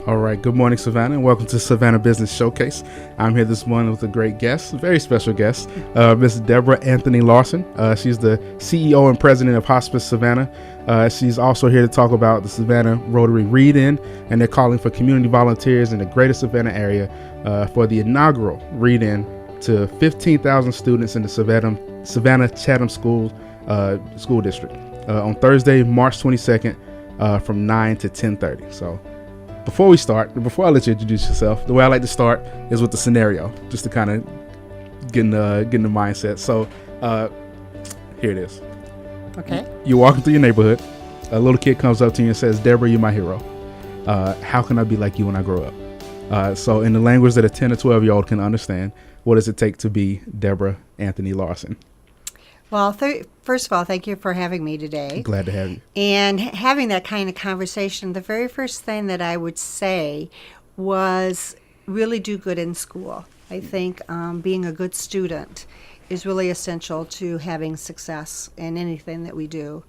All right. Good morning, Savannah, and welcome to Savannah Business Showcase. I'm here this morning with a great guest, a very special guest, Miss Debra Anthony Larson. She's the CEO and President of Hospice Savannah. She's also here to talk about the Savannah Rotary Read-In, and they're calling for community volunteers in the greater Savannah area for the inaugural Read-In to 15,000 students in the Savannah Chatham School District on Thursday, March 22nd from 9 to 10:30. So before I let you introduce yourself, the way I like to start is with the scenario, just to kind of get in the mindset. So here it is. Okay. You're walking through your neighborhood. A little kid comes up to you and says, "Debra, you're my hero. How can I be like you when I grow up?" So in the language that a 10 or 12-year-old can understand, what does it take to be Debra Anthony Larson? Well, first of all, thank you for having me today. Glad to have you. And having that kind of conversation, the very first thing that I would say was really do good in school. I think being a good student is really essential to having success in anything that we do.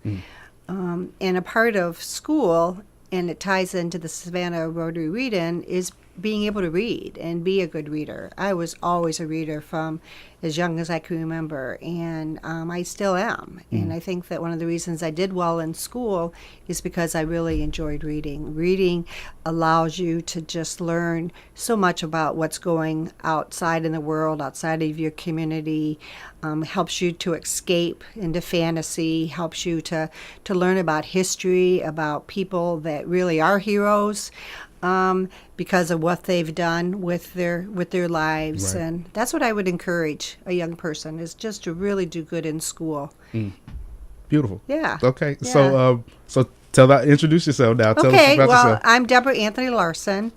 And a part of school, and it ties into the Savannah Rotary Read-In, is being able to read and be a good reader. I was always a reader from as young as I can remember, and I still am. And I think that one of the reasons I did well in school is because I really enjoyed reading. Reading allows you to just learn so much about what's going outside in the world, outside of your community, helps you to escape into fantasy, helps you to learn about history, about people that really are heroes, because of what they've done with their lives. Right. And that's what I would encourage a young person, is just to really do good in school. Beautiful. Yeah. Okay. Yeah. So introduce yourself now. Tell us Okay, about well, yourself. I'm Debra Anthony Larson,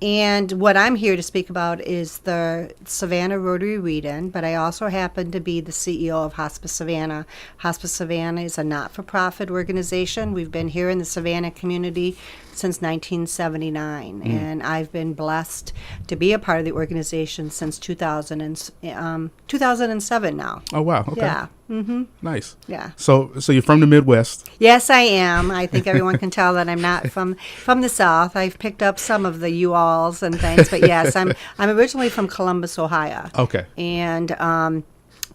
and what I'm here to speak about is the Savannah Rotary Read-In, but I also happen to be the CEO of Hospice Savannah. Hospice Savannah is a not-for-profit organization. We've been here in the Savannah community since 1979, and I've been blessed to be a part of the organization since 2007 now. Oh, wow. Okay. Yeah. Mm-hmm. Nice. Yeah. So you're from the Midwest. Yes, I am. I think everyone can tell that I'm not from the South. I've picked up some of the U-Alls and things, but yes, I'm originally from Columbus, Ohio. Okay. And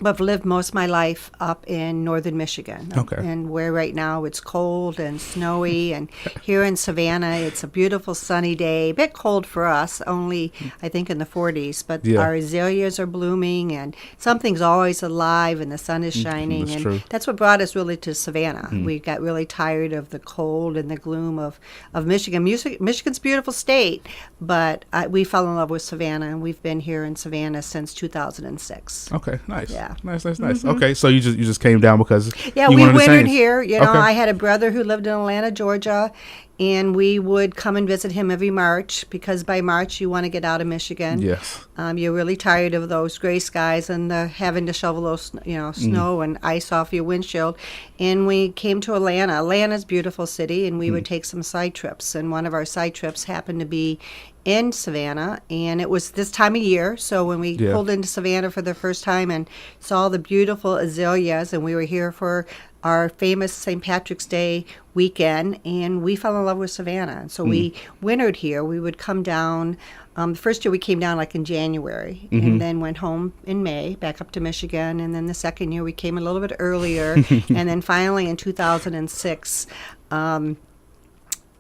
but I've lived most of my life up in northern Michigan. Okay. And where right now it's cold and snowy, and here in Savannah it's a beautiful sunny day. A bit cold for us, only I think in the 40s, but Yeah. our azaleas are blooming and something's always alive and the sun is shining. That's and true. that's what brought us really to Savannah. We got really tired of the cold and the gloom of Michigan. Michigan's a beautiful state, but we fell in love with Savannah, and we've been here in Savannah since 2006. Okay. Nice. Yeah. Nice. Okay. So you just came down because Yeah, you we wanted to wintered change. here. You know, Okay. I had a brother who lived in Atlanta, Georgia, and we would come and visit him every March, because by March you want to get out of Michigan. Yes. You're really tired of those gray skies and having to shovel those, snow and ice off your windshield. And we came to Atlanta. Atlanta's a beautiful city, and we would take some side trips. And one of our side trips happened to be in Savannah, and it was this time of year. So when we pulled into Savannah for the first time and saw the beautiful azaleas, and we were here for our famous St. Patrick's Day weekend, and we fell in love with Savannah. So we wintered here. We would come down. The first year we came down like in January, and then went home in May, back up to Michigan. And then the second year we came a little bit earlier. And then finally in 2006,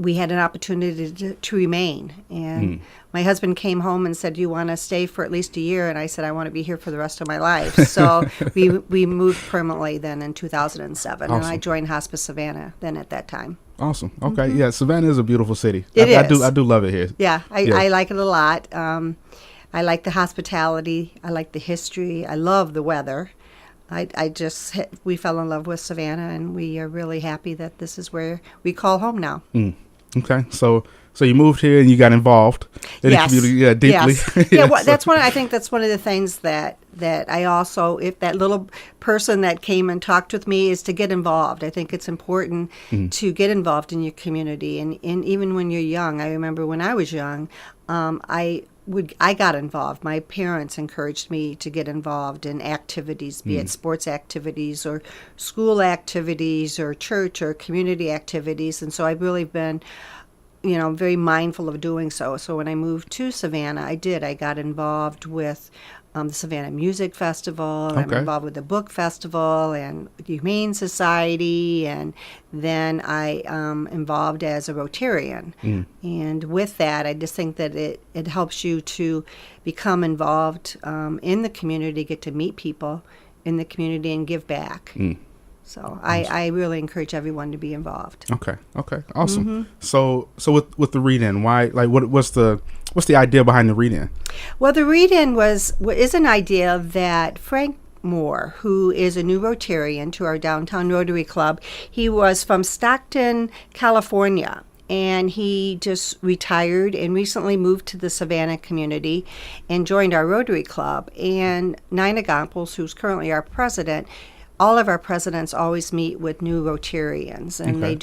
we had an opportunity to remain. And my husband came home and said, "Do you want to stay for at least a year?" And I said, "I want to be here for the rest of my life." So we moved permanently then in 2007. Awesome. And I joined Hospice Savannah then at that time. Awesome. Okay. Yeah. Savannah is a beautiful city. It is. I do love it here. Yeah, I like it a lot. I like the hospitality. I like the history. I love the weather. We fell in love with Savannah, and we are really happy that this is where we call home now. Okay. So you moved here and you got involved in the community, deeply. Yes. Yeah, well, I think that's one of the things that I also, if that little person that came and talked with me, is to get involved. I think it's important to get involved in your community, and even when you're young. I remember when I was young, I got involved. My parents encouraged me to get involved in activities, be it sports activities or school activities or church or community activities. And so I've really been very mindful of doing so. So when I moved to Savannah, I got involved with the Savannah Music Festival, and I'm involved with the Book Festival and the Humane Society, and then I involved as a Rotarian. And with that, I just think that it helps you to become involved in the community, get to meet people in the community and give back. So I really encourage everyone to be involved. Okay, awesome. So with the read-in, why, like, what's the idea behind the read-in? Well, the read-in is an idea that Frank Moore, who is a new Rotarian to our downtown Rotary Club, he was from Stockton, California, and he just retired and recently moved to the Savannah community and joined our Rotary Club. And Nina Gompels, who's currently our president, all of our presidents always meet with new Rotarians, and they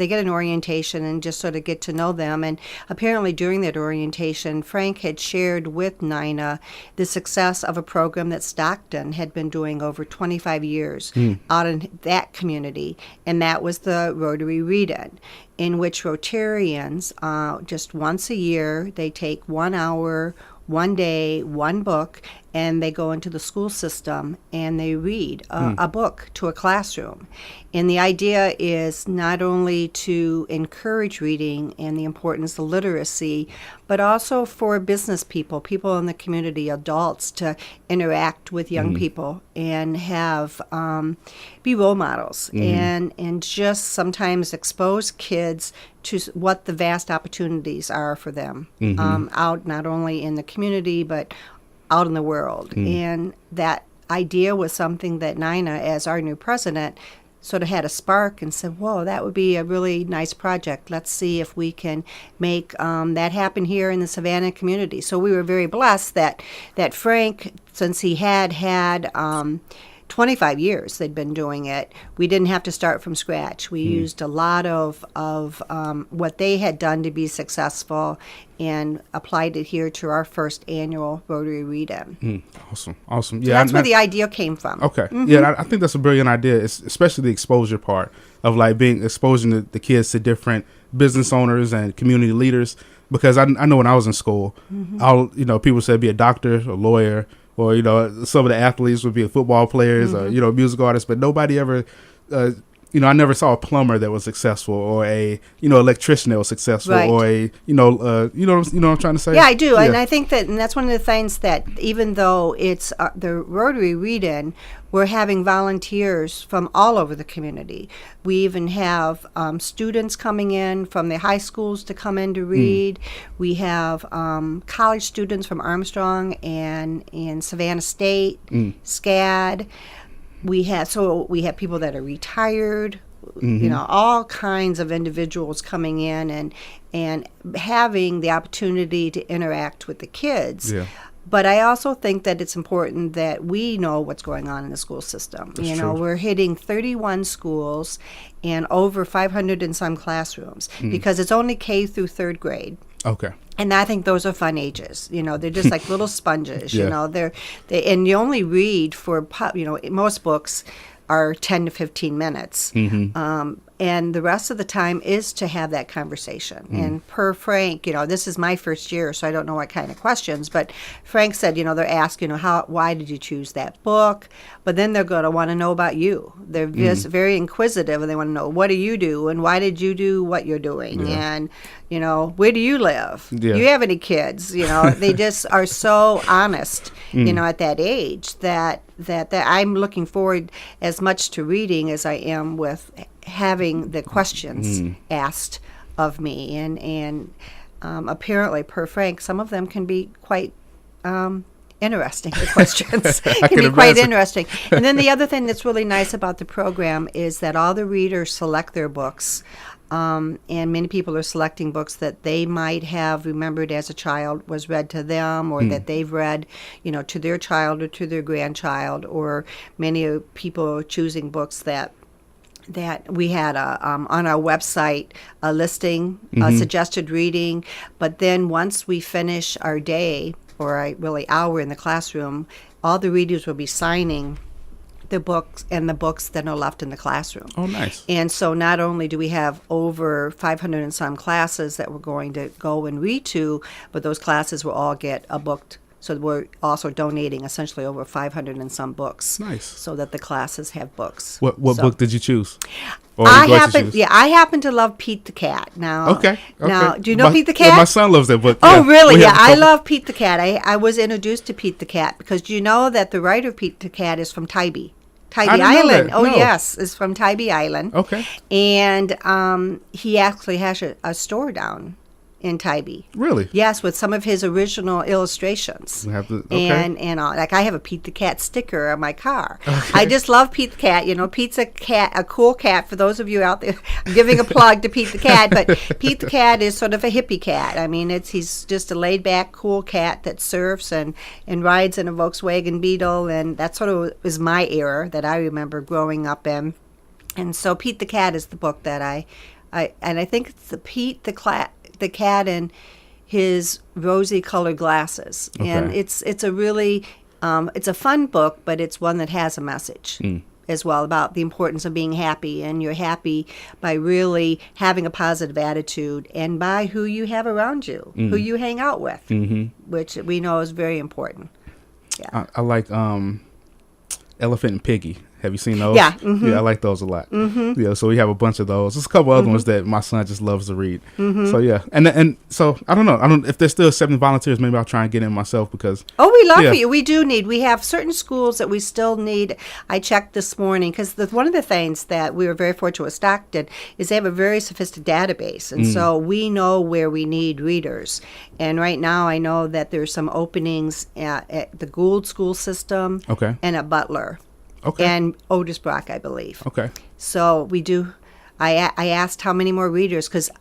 get an orientation and just sort of get to know them. And apparently during that orientation, Frank had shared with Nina the success of a program that Stockton had been doing over 25 years out in that community, and that was the Rotary Read-In, in which Rotarians, just once a year, they take 1 hour, 1 day, one book, and they go into the school system and they read a book to a classroom. And the idea is not only to encourage reading and the importance of literacy, but also for business people in the community, adults, to interact with young people and have be role models and just sometimes expose kids to what the vast opportunities are for them out not only in the community but out in the world. And that idea was something that Nina, as our new president, sort of had a spark and said, whoa, that would be a really nice project. Let's see if we can make that happen here in the Savannah community. So we were very blessed that Frank, since he had 25 years they'd been doing it, we didn't have to start from scratch. We used a lot of what they had done to be successful and applied it here to our first annual Rotary Read-In. Awesome. So that's where the idea came from. Okay. Yeah, I think that's a brilliant idea, especially the exposure part of like exposing the kids to different business owners and community leaders. Because I know when I was in school, people said be a doctor, a lawyer, or some of the athletes would be football players, or music artists, but nobody ever, I never saw a plumber that was successul, or a electrician that was successful, right. or a you know what I'm trying to say. Yeah, I do, and I think that's one of the things that even though it's the Rotary Read-In, we're having volunteers from all over the community. We even have students coming in from the high schools to come in to read. We have college students from Armstrong and Savannah State, SCAD. We have people that are retired, all kinds of individuals coming in and having the opportunity to interact with the kids. Yeah. But I also think that it's important that we know what's going on in the school system. That's true. We're hitting 31 schools and over 500 and some classrooms because it's only K through third grade. Okay. And I think those are fun ages. They're just like little sponges. Yeah. And you only read for most books are 10 to 15 minutes. And the rest of the time is to have that conversation. And per Frank, this is my first year, so I don't know what kind of questions, but Frank said, they're asking, why did you choose that book? But then they're going to want to know about you. They're just very inquisitive, and they want to know, what do you do, and why did you do what you're doing? Yeah. And, where do you live? Yeah. Do you have any kids? They just are so honest, at that age that I'm looking forward as much to reading as I am with having the questions asked of me. And apparently, per Frank, some of them can be quite interesting. The questions can be quite interesting. And then the other thing that's really nice about the program is that all the readers select their books. And many people are selecting books that they might have remembered as a child was read to them, or that they've read, to their child or to their grandchild, or many people are choosing books that we had on our website a listing, a suggested reading, but then once we finish our day or hour in the classroom, all the readers will be signing the books that are left in the classroom. Oh, nice. And so not only do we have over 500 and some classes that we're going to go and read to, but those classes will all get a book. So we're also donating essentially over 500 and some books. Nice. So that the classes have books. What book did you choose? I happen to love Pete the Cat. Now, Okay. Now, do you know Pete the Cat? Yeah, my son loves that book. Oh, Yeah. really? Yeah, I love Pete the Cat. I was introduced to Pete the Cat because do you know that the writer of Pete the Cat is from Tybee didn't know Island. that. Oh, No. yes, is from Tybee Island. Okay. And he actually has a store down in Tybee. Really? Yes, with some of his original illustrations. We have to, okay. And like I have a Pete the Cat sticker on my car. Okay. I just love Pete the Cat. You know, Pete's a cool cat. For those of you out there, I'm giving a plug to Pete the Cat, but Pete the Cat is sort of a hippie cat. I mean, he's just a laid back, cool cat that surfs and rides in a Volkswagen Beetle, and that sort of was my era that I remember growing up in. And so Pete the Cat is the book that I think it's the Pete the Cat and his rosy colored glasses. Okay. And it's a really it's a fun book, but it's one that has a message as well about the importance of being happy, and you're happy by really having a positive attitude and by who you have around you, who you hang out with, which we know is very important. Yeah. I like Elephant and Piggy. Have you seen those? Yeah. Yeah, I like those a lot. Yeah, so we have a bunch of those. There's a couple other ones that my son just loves to read. So yeah, and so I don't know. If there's still 7 volunteers, maybe I'll try and get in myself because. Oh, we love you. We do need. We have certain schools that we still need. I checked this morning because one of the things that we were very fortunate with Stockton is they have a very sophisticated database, and so we know where we need readers. And right now, I know that there's some openings at the Gould School System, and at Butler. Okay. And Otis Brock, I believe. Okay. So we do. I asked how many more readers because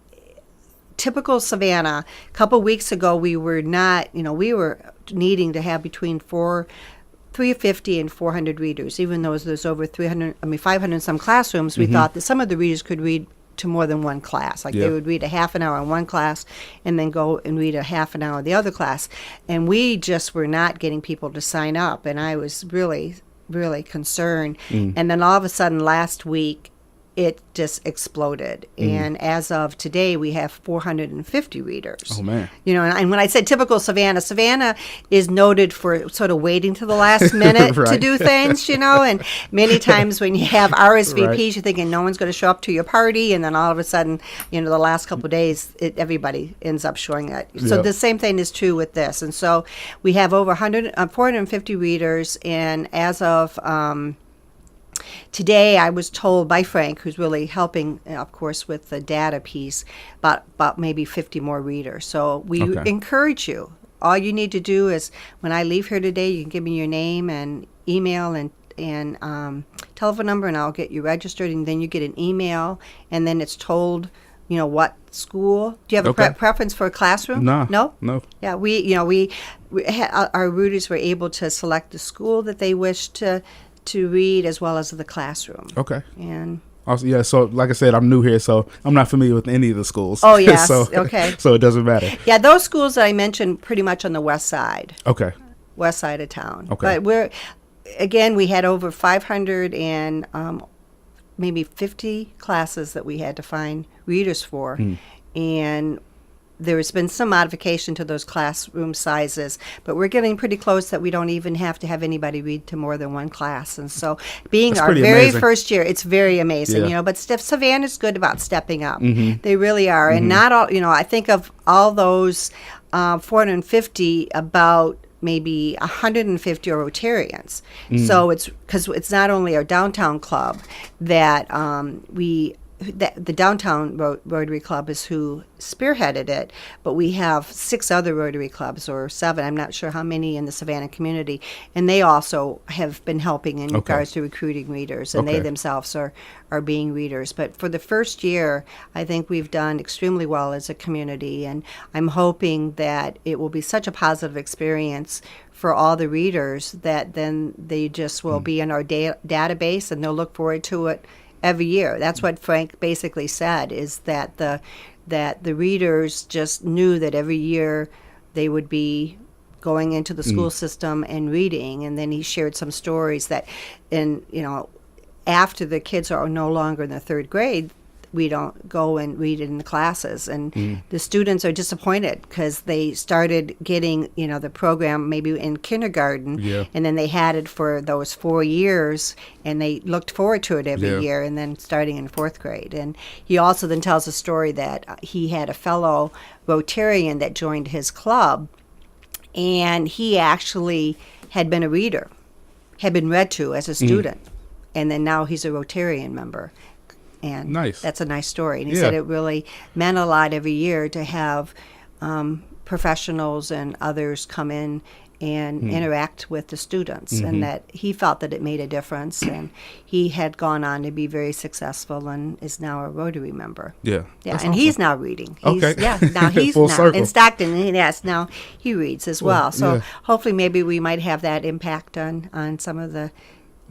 typical Savannah. A couple weeks ago, we were not. We were needing to have between 350 and 400 readers. Even though there's over 500 some classrooms, we thought that some of the readers could read to more than one class. Like they would read a half an hour in one class and then go and read a half an hour in the other class. And we just were not getting people to sign up. And I was really concerned. And then all of a sudden last week it just exploded. And as of today we have 450 readers. Oh man. And when I said typical Savannah is noted for sort of waiting to the last minute to do things, and many times when you have RSVPs you're thinking no one's going to show up to your party, and then all of a sudden the last couple of days everybody ends up showing up. So the same thing is true with this. And so we have over 450 readers, and as of today, I was told by Frank, who's really helping, of course, with the data piece, about maybe 50 more readers. So we encourage you. All you need to do is, when I leave here today, you can give me your name and email and telephone number, and I'll get you registered. And then you get an email, and then it's told, what school. Do you have a preference for a classroom? No. Yeah, our readers were able to select the school that they wish to read as well as the classroom. Okay. And also, yeah, so like I said, I'm new here, so I'm not familiar with any of the schools. Oh, yes. So it doesn't matter. Yeah, those schools that I mentioned pretty much on the west side. Okay. West side of town. Okay. But we had over 500 and maybe 50 classes that we had to find readers for. And there has been some modification to those classroom sizes, but we're getting pretty close that we don't even have to have anybody read to more than one class. And so being our very first year, it's very amazing, but Savannah's good about stepping up. They really are. And not all, I think of all those 450, about maybe 150 are Rotarians. So it's because it's not only our downtown club that the downtown Rotary Club is who spearheaded it, but we have 6 other Rotary Clubs, or 7, I'm not sure how many, in the Savannah community, and they also have been helping in regards to recruiting readers, and they themselves are being readers. But for the first year, I think we've done extremely well as a community, and I'm hoping that it will be such a positive experience for all the readers that then they just will be in our database, and they'll look forward to it every year. That's what Frank basically said, is that the readers just knew that every year they would be going into the school system and reading. And then he shared some stories that, after the kids are no longer in the third grade, we don't go and read it in the classes. And the students are disappointed because they started getting, the program maybe in kindergarten. Yeah. And then they had it for those 4 years, and they looked forward to it every year, and then starting in fourth grade. And he also then tells a story that he had a fellow Rotarian that joined his club, and he actually had been a reader, had been read to as a student. And then now he's a Rotarian member. And nice. That's a nice story. And he said it really meant a lot every year to have professionals and others come in and interact with the students, and that he felt that it made a difference. And he had gone on to be very successful and is now a Rotary member. Yeah. Yeah, That's and awesome. he's now reading. Okay. Yeah, now he's Full now circle. in Stockton. And yes, now he reads as well. So yeah. hopefully maybe we might have that impact on some of the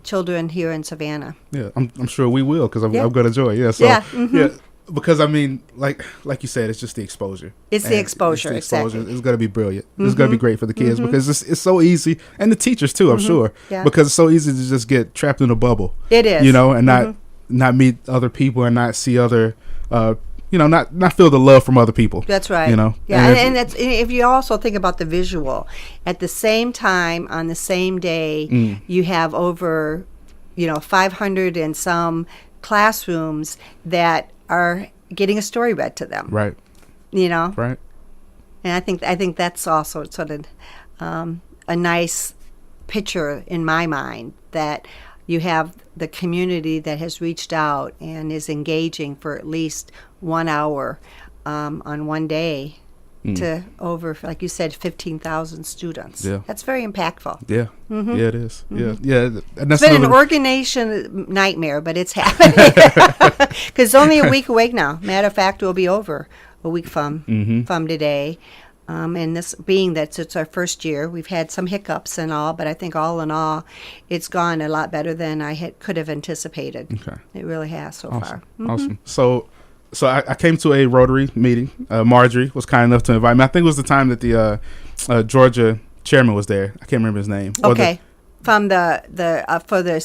children here in Savannah. Yeah, I'm sure we will, because I'm Yeah. going to join. Yeah, so Yeah, yeah, because I mean, like you said, it's just the exposure. It's the exposure, exactly. It's going to be brilliant. It's going to be great for the kids because it's so easy, and the teachers too, I'm sure, Yeah. because it's so easy to just get trapped in a bubble. It is. And not meet other people and not see other, not feel the love from other people. That's right. Yeah, and that's, if you also think about the visual, at the same time on the same day, you have over, 500 and some classrooms that are getting a story read to them. Right. Right. And I think that's also sort of a nice picture in my mind, that you have the community that has reached out and is engaging for at least 1 hour on one day to over, like you said, 15,000 students. Yeah. That's very impactful. Yeah. Yeah, it is. Yeah. And that's It's been an organization nightmare, but it's happening. Because it's only a week away now. Matter of fact, it will be over a week from today. And this being that it's our first year, we've had some hiccups and all, but I think all in all, it's gone a lot better than I could have anticipated. Okay. It really has so far. Awesome. So I came to a Rotary meeting. Marjorie was kind enough to invite me. I think it was the time that the Georgia chairman was there. I can't remember his name. Okay. From for the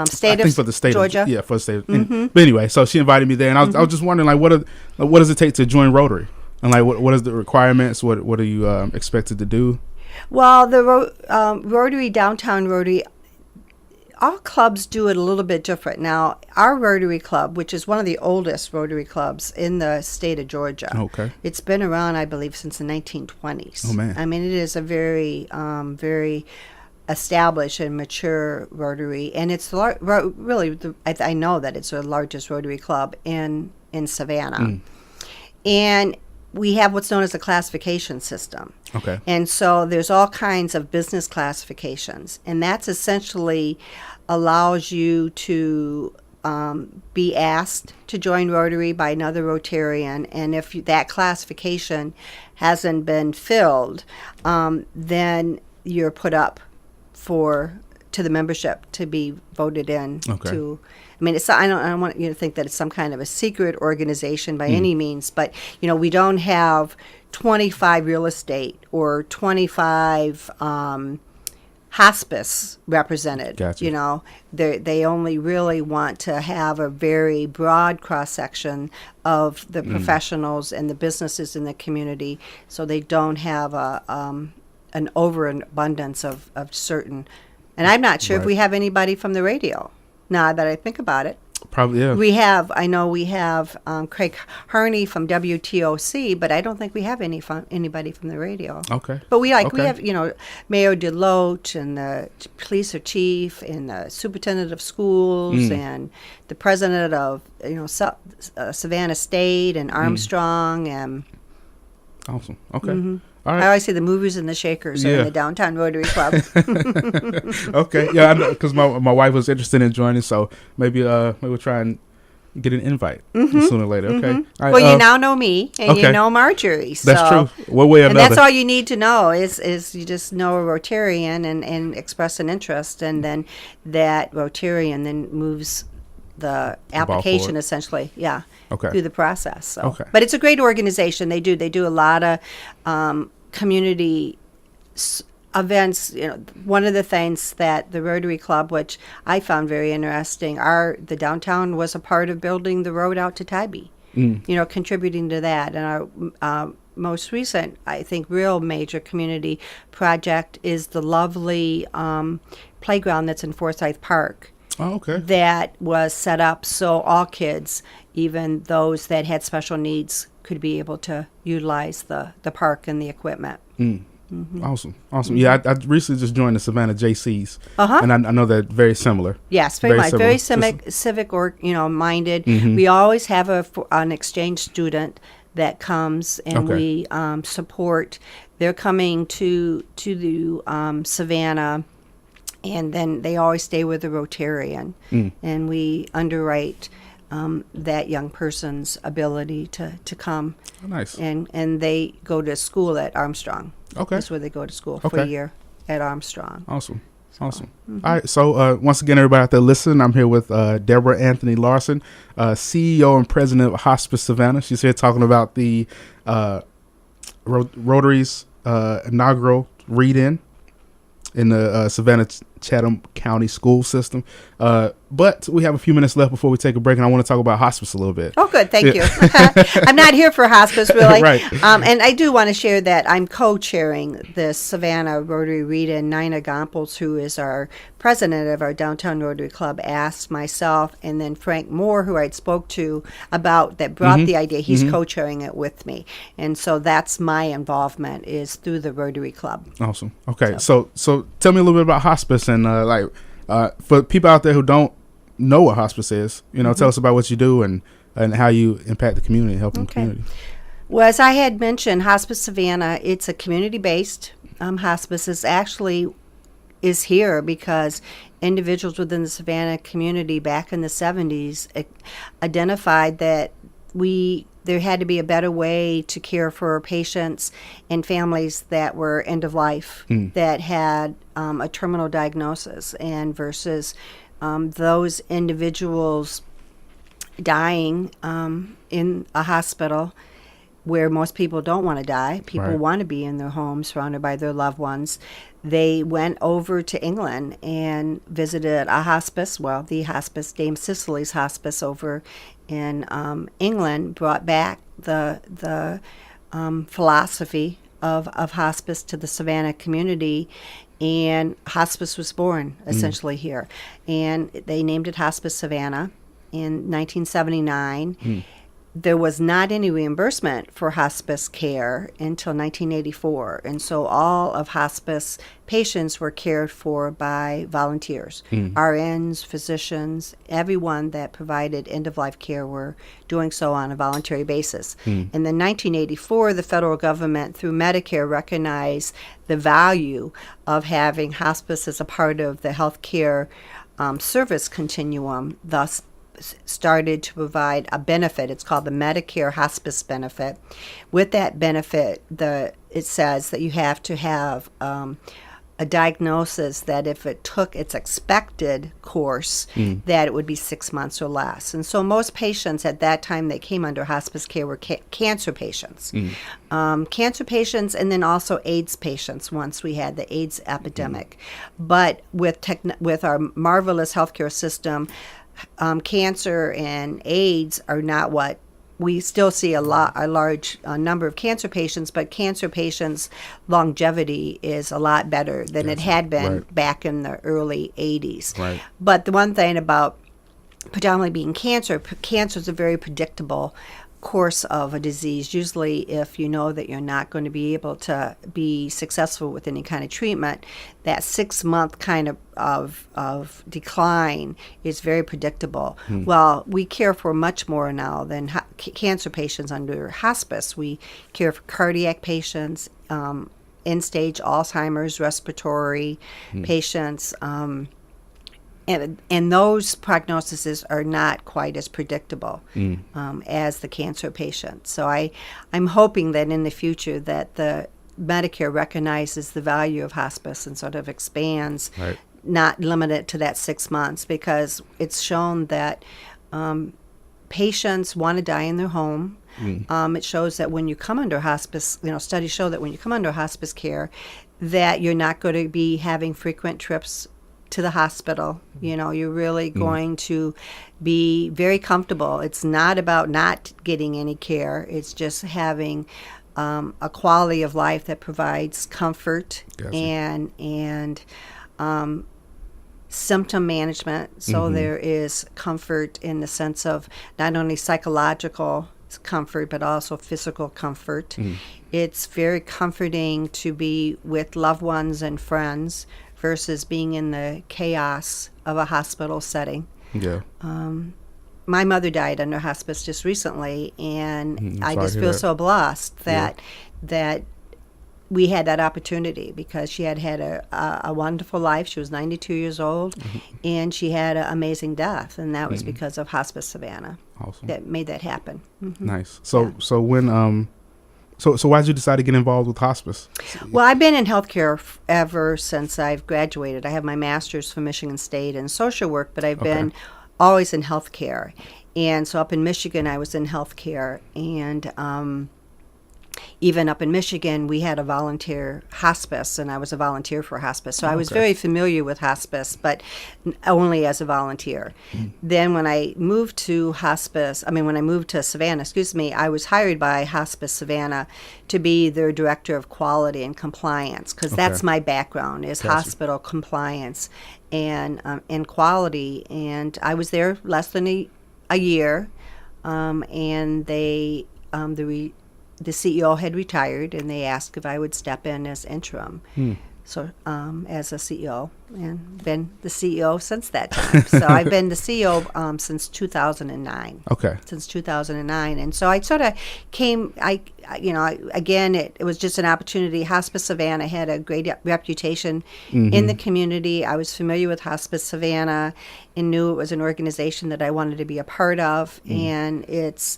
state of for the state Georgia? For the state. But anyway, so she invited me there, and I was just wondering, like, what does it take to join Rotary? And like, what is the requirements? What are you expected to do? Well, the Rotary, Downtown Rotary, all clubs do it a little bit different. Now, our Rotary Club, which is one of the oldest Rotary clubs in the state of Georgia, it's been around, I believe, since the 1920s. Oh, man. I mean, it is a very, very established and mature Rotary, and it's really, I know that it's the largest Rotary club in Savannah. And we have what's known as a classification system. Okay. And so there's all kinds of business classifications, and that's essentially allows you to be asked to join Rotary by another Rotarian, and if that classification hasn't been filled, then you're put up to the membership to be voted in to. I mean, I don't want you to think that it's some kind of a secret organization by any means, but we don't have 25 real estate or 25 hospice represented. Gotcha. They only really want to have a very broad cross section of the professionals and the businesses in the community, so they don't have an overabundance of certain. And I'm not sure if we have anybody from the radio. Now that I think about it, probably, yeah. I know we have Craig Harney from WTOC, but I don't think we have anybody from the radio. Okay. But we have Mayor DeLoach and the police chief and the superintendent of schools and the president of Savannah State and Armstrong and. Awesome. Okay. All right. I always say the movers and the shakers are in the Downtown Rotary Club. Okay. Yeah, I know, because my wife was interested in joining, so maybe we'll try and get an invite sooner or later. Okay. All right, well, you now know me, and you know Marjorie. So. That's true. One way or another. And that's all you need to know is you just know a Rotarian and express an interest, and then that Rotarian then moves the application essentially, through the process. So. But it's a great organization. They do a lot of community events, one of the things that the Rotary Club, which I found very interesting, the downtown was a part of building the road out to Tybee, contributing to that. And our most recent, I think, real major community project is the lovely playground that's in Forsyth Park. Oh, okay. That was set up so all kids, even those that had special needs, could be able to utilize the park and the equipment. Mm-hmm. Awesome. Yeah, I recently just joined the Savannah JCs, and I know they're very similar. Yes, very much. Very civic or minded. Mm-hmm. We always have an exchange student that comes, and we support. They're coming to the Savannah, and then they always stay with the Rotarian, and we underwrite that young person's ability to come. Oh, nice. And they go to school at Armstrong. Okay. That's where they go to school for a year at Armstrong. Awesome. Awesome. Mm-hmm. All right. So once again, everybody out there listening, I'm here with Debra Anthony Larson, CEO and President of Hospice Savannah. She's here talking about the Rotary's inaugural Read-In in the Savannah-Chatham County school system. But we have a few minutes left before we take a break, and I want to talk about hospice a little bit. Oh, good. Thank you. I'm not here for hospice, really. Right. And I do want to share that I'm co-chairing the Savannah Rotary Read-In. Nina Gompels, who is our president of our Downtown Rotary Club, asked myself, and then Frank Moore, who I spoke to about that brought the idea. He's co-chairing it with me. And so that's my involvement, is through the Rotary Club. Awesome. Okay. So tell me a little bit about hospice, and for people out there who don't know what hospice is, tell us about what you do and how you impact the community and helping the community. Well, as I had mentioned, Hospice Savannah, it's a community-based hospice. Is here because individuals within the Savannah community back in the 70s identified that there had to be a better way to care for patients and families that were end of life, that had a terminal diagnosis, and versus those individuals dying in a hospital where most people don't want to die. People want to be in their homes surrounded by their loved ones. They went over to England and visited a hospice, the hospice, Dame Cicely's hospice over in England, brought back the philosophy of hospice to the Savannah community, and hospice was born essentially here. And they named it Hospice Savannah in 1979. There was not any reimbursement for hospice care until 1984, and so all of hospice patients were cared for by volunteers, RNs, physicians, everyone that provided end-of-life care were doing so on a voluntary basis. And then 1984, the federal government, through Medicare, recognized the value of having hospice as a part of the healthcare service continuum, thus started to provide a benefit. It's called the Medicare Hospice Benefit. With that benefit, it says that you have to have a diagnosis that if it took its expected course, that it would be 6 months or less. And so most patients at that time that came under hospice care were cancer patients. Cancer patients, and then also AIDS patients once we had the AIDS epidemic. But with our marvelous healthcare system, cancer and AIDS are not what we still see a large number of cancer patients, but cancer patients' longevity is a lot better than it had been back in the early 80s. Right. But the one thing about predominantly being cancer is a very predictable course of a disease. Usually if you know that you're not going to be able to be successful with any kind of treatment, that 6 month kind of decline is very predictable. Well, we care for much more now than cancer patients under hospice. We care for cardiac patients, end-stage Alzheimer's, respiratory patients, and those prognoses are not quite as predictable as the cancer patients. So I'm hoping that in the future that the Medicare recognizes the value of hospice and sort of expands, not limited to that 6 months, because it's shown that patients want to die in their home. It shows that when you come under hospice, studies show that when you come under hospice care, that you're not going to be having frequent trips to the hospital. You know, you're really going to be very comfortable. It's not about not getting any care. It's just having a quality of life that provides comfort. Gotcha. and symptom management. So there is comfort in the sense of not only psychological comfort, but also physical comfort. It's very comforting to be with loved ones and friends versus being in the chaos of a hospital setting. Yeah. My mother died under hospice just recently, and I just feel so blessed that we had that opportunity, because she had a wonderful life. She was 92 years old, and she had an amazing death, and that was because of Hospice Savannah. Awesome. That made that happen. Nice. So when So why did you decide to get involved with hospice? Well, I've been in healthcare ever since I've graduated. I have my master's from Michigan State in social work, but I've been always in healthcare. And so up in Michigan, I was in healthcare, and even up in Michigan, we had a volunteer hospice, and I was a volunteer for hospice. So I was very familiar with hospice, but only as a volunteer. Then when I moved to Savannah, I was hired by Hospice Savannah to be their director of quality and compliance, because that's my background, is hospital compliance and quality. And I was there less than a year, and the CEO had retired, and they asked if I would step in as interim. So as a CEO, and been the CEO since that time. So I've been the CEO since 2009. Since 2009. And so I sort of came, again, it was just an opportunity. Hospice Savannah had a great reputation in the community. I was familiar with Hospice Savannah and knew it was an organization that I wanted to be a part of. And it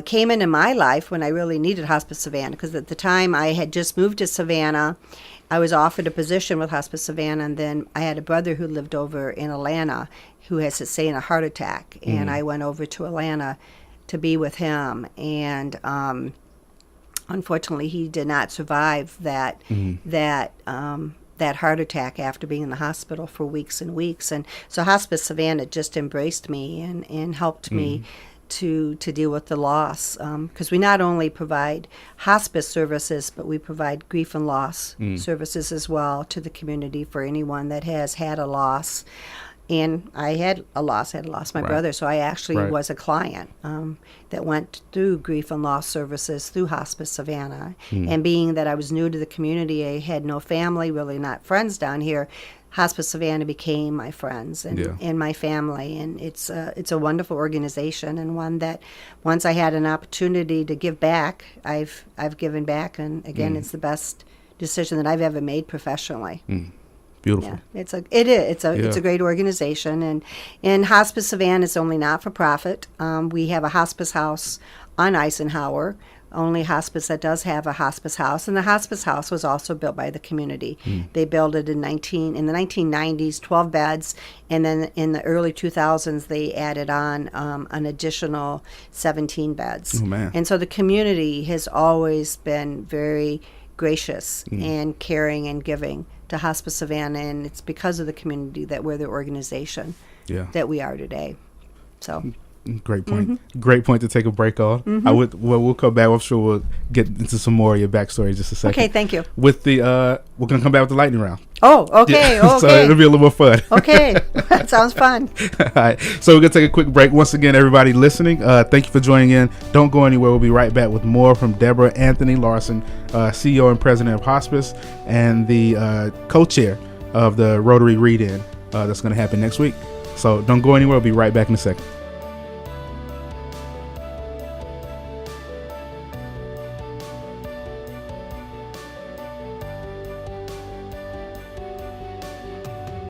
came into my life when I really needed Hospice Savannah, because at the time I had just moved to Savannah. I was offered a position with Hospice Savannah, and then I had a brother who lived over in Atlanta who had sustained a heart attack, and I went over to Atlanta to be with him, and unfortunately he did not survive that heart attack after being in the hospital for weeks and weeks. And so Hospice Savannah just embraced me and helped me to deal with the loss, because we not only provide hospice services, but we provide grief and loss services as well to the community for anyone that has had a loss. And I had lost my brother, so I actually was a client that went through grief and loss services through Hospice Savannah. And being that I was new to the community, I had no family, really not friends down here, Hospice Savannah became my friends and my family, and it's a wonderful organization, and one that once I had an opportunity to give back, I've given back, and again, it's the best decision that I've ever made professionally. Beautiful. Yeah, it's a great organization, and Hospice Savannah is only not for profit. We have a hospice house on Eisenhower. Only hospice that does have a hospice house, and the hospice house was also built by the community. They built it in the 1990s, 12 beds, and then in the early 2000s they added on an additional 17 beds. And so the community has always been very gracious and caring and giving to Hospice Savannah, and it's because of the community that we're the organization that we are today. So. Great point. Great point to take a break on. We'll come back. I'm sure we'll get into some more of your backstory in just a second. Okay, thank you. With the we're gonna come back with the lightning round. Oh, okay. Yeah. Okay. So it'll be a little more fun. Okay, that sounds fun. All right. So we're gonna take a quick break. Once again, everybody listening, thank you for joining in. Don't go anywhere. We'll be right back with more from Debra Anthony Larson, CEO and President of Hospice, and the co-chair of the Rotary Read-In. That's gonna happen next week. So don't go anywhere. We'll be right back in a second.